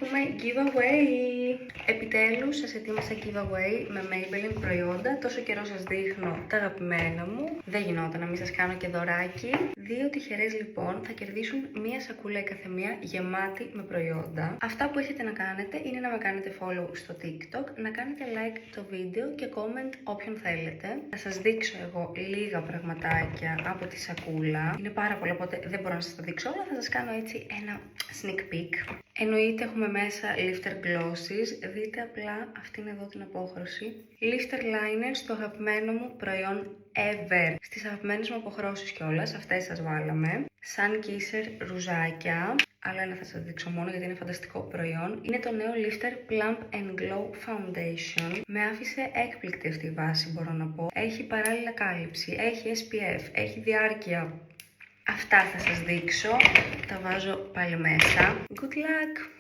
έχουμε giveaway. Επιτέλους σας ετοίμασα giveaway με Maybelline προϊόντα. Τόσο καιρό σας δείχνω τα αγαπημένα μου. Δεν γινόταν να μην σας κάνω και δωράκι. 2 τυχερές λοιπόν θα κερδίσουν μία σακούλα η καθεμία γεμάτη με προϊόντα. Αυτά που έχετε να κάνετε είναι να με κάνετε follow στο TikTok, να κάνετε like το βίντεο και comment όποιον θέλετε. Θα σας δείξω εγώ λίγα πραγματάκια από τη σακούλα. Είναι πάρα πολλά, οπότε δεν μπορώ να σας τα δείξω όλα. Θα σας κάνω έτσι ένα sneak peek. Εννοείται έχουμε μέσα lifter glosses. Δείτε απλά αυτήν εδώ την απόχρωση. Lifter liners, το αγαπημένο μου προϊόν ever. Στις αγαπημένες μου αποχρώσεις κιόλας, αυτές σας βάλαμε. Sun Kisser ρουζάκια. Άλλο ένα θα σας δείξω μόνο γιατί είναι φανταστικό προϊόν. Είναι το νέο Lifter Plump and Glow Foundation. Με άφησε έκπληκτη αυτή η βάση, μπορώ να πω. Έχει παράλληλα κάλυψη, έχει SPF, έχει διάρκεια. Αυτά θα σας δείξω. Τα βάζω πάλι μέσα. Good luck!